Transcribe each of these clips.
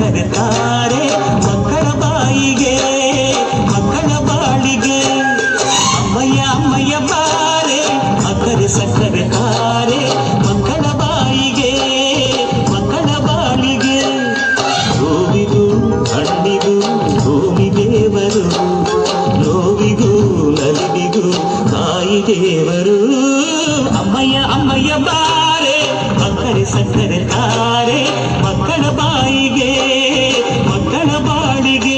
ಸಕ್ಕರೆ ತಾರೆ ಮಕ್ಕಳ ಬಾಯಿಗೆ ಮಕ್ಕಳ ಬಾಳಿಗೆ ಅಮ್ಮಯ್ಯ ಅಮ್ಮಯ್ಯ ಬಾರೆ ಅಕ್ಕರೆ ಸಕ್ಕರೆ ತಾರೆ ಮಕ್ಕಳ ಬಾಯಿಗೆ ಮಕ್ಕಳ ಬಾಳಿಗೆ ಗೋವಿಗೂ ಹಣ್ಣಿಗೂ ಭೂಮಿ ದೇವರು ನೋವಿಗೂ ನಲಿವಿಗೂ ತಾಯಿ ದೇವರು ಅಮ್ಮಯ್ಯ ಅಮ್ಮಯ್ಯ ಬಾರೆ ಅಕ್ಕರೆ ಸಕ್ಕರೆ ತಾರೆ ಮಕ್ಕಳ ಬಾಯಿಗೆ ಮಕ್ಕಳ ಬಾಳಿಗೆ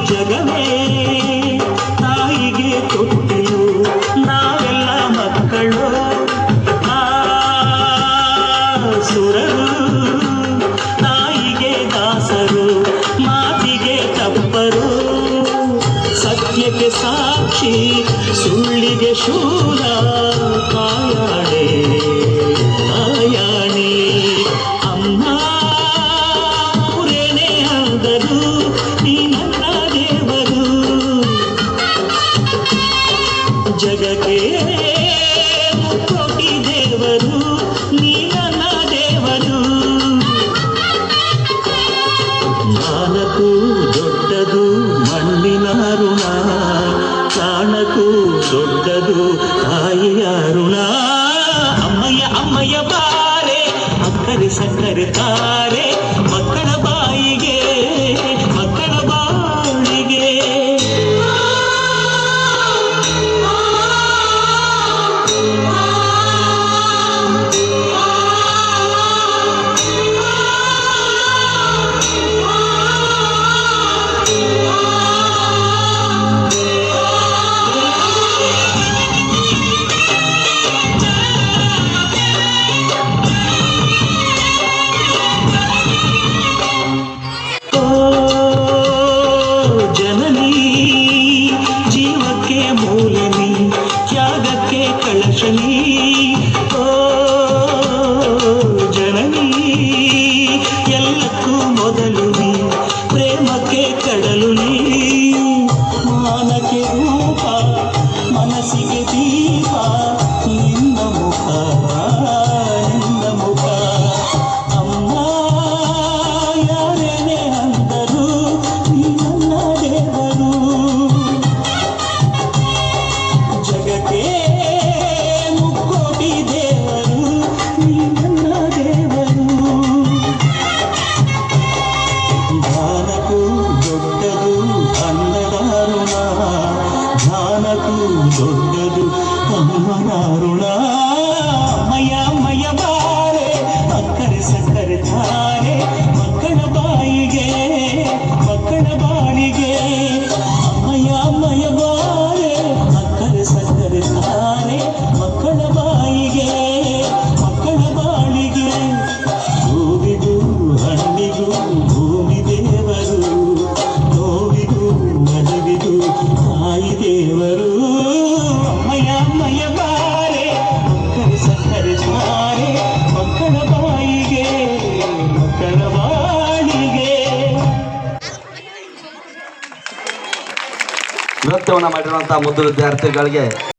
ಜಗವೇ ತಾಯಿಗೆ ಕೊಟ್ಟಿರು ನಾವೆಲ್ಲ ಮಕ್ಕಳು ಸುರರು ತಾಯಿಗೆ ದಾಸರು ಮಾತಿಗೆ ತಪ್ಪರು ಸತ್ಯಕ್ಕೆ ಸಾಕ್ಷಿ ಸುಳ್ಳಿಗೆ ಶೂರ ಕಾಯಾಣೆ ಕಾಯಾಣೆ ಅಮ್ಮ ಅವರೇನೇ ಆದರು ನೀ ನನ್ನ ದೇವರು ಜಗಕ್ಕೆ ಮುಕ್ಕೋಟಿ ದೇವರು ನೀ ನನ್ನ ದೇವರು ಜ್ಞಾನಕ್ಕೂ ದೊಡ್ಡದು ಮಣ್ಣಿನ ಋಣ ಪ್ರಾಣಕ್ಕೂ ದೊಡ್ಡದು ತಾಯಿಯ ಋಣ ಅಮ್ಮಯ್ಯ ಅಮ್ಮಯ್ಯ ಬಾರೆ ಅಕ್ಕರೆ ಸಕ್ಕರೆ ತಾರೆ ಮಕ್ಕಳ ಬಾಯಿಗೆ ಮಕ್ಕಳ ಬಾಳಿಗೆ ಜನನಿ ಜೀವಕ್ಕೆ ಮೂಲನಿ ತ್ಯಾಗಕ್ಕೆ ಕಳಶನಿ ಓ ಜನನಿ ಎಲ್ಲಕ್ಕೂ ಮೊದಲು ನೀ ಪ್ರೇಮಕ್ಕೆ ಕಡಲು ನೀ ಮಾನಕ್ಕೆ ರೂಪ ಮನಸ್ಸಿಗೆ ದೀಪ ನಿನ್ನ ಮುಖ ನಿನ್ನ ಮುಖ ಅಮ್ಮ ಯಾರೇನೇ ಅಂದರು ನೀ ನನ್ನ ದೇವರು ಜಗಕ್ಕೆ ಮುಕ್ಕೋಟಿ ದೇವರು ನೀ ನನ್ನ ದೇವರು ಜ್ಞಾನಕ್ಕೂ ದೊಡ್ಡದು ಅನ್ನದ ಋಣ ಜ್ಞಾನಕ್ಕೂ ದೊಡ್ಡದು ಅಮ್ಮನ ಋಣ ಅಮ್ಮಯ್ಯ ಅಮ್ಮಯ್ಯ ಬಾರೆ ಅಕ್ಕರೆ ಸಕ್ಕರೆ ತಾರೆ ಮಕ್ಕಳ ಬಾಯಿಗೆ ಮಕ್ಕಳ ಬಾಳಿಗೆ ಅಮ್ಮಯ್ಯ ಅಮ್ಮಯ್ಯ ಬಾರೆ ಅಕ್ಕರೆ ಸಕ್ಕರೆ ತಾರೆ ಮಕ್ಕಳ ಬಾಯಿಗೆ ಮಕ್ಕಳ ಬಾಳಿಗೆ ಹೂವಿಗೂ ಹಣ್ಣಿಗೂ ಭೂಮಿ ದೇವರು ನೋವಿಗೂ ನಲಿವಿಗೂ ತಾಯಿ ದೇವರು ಅಮ್ಮಯ್ಯ ಅಮ್ಮಯ್ಯ ಬಾರೆ ಅಕ್ಕರೆ ಸಕ್ಕರೆ ತಾರೆ ಮಕ್ಕಳ ಬಾಯಿಗೆ ಮಕ್ಕಳ ಬಾಳಿಗೆ ನೃತ್ಯವನ್ನು ಮಾಡಿರುವಂತಹ ಮುದ್ದು ವಿದ್ಯಾರ್ಥಿಗಳಿಗೆ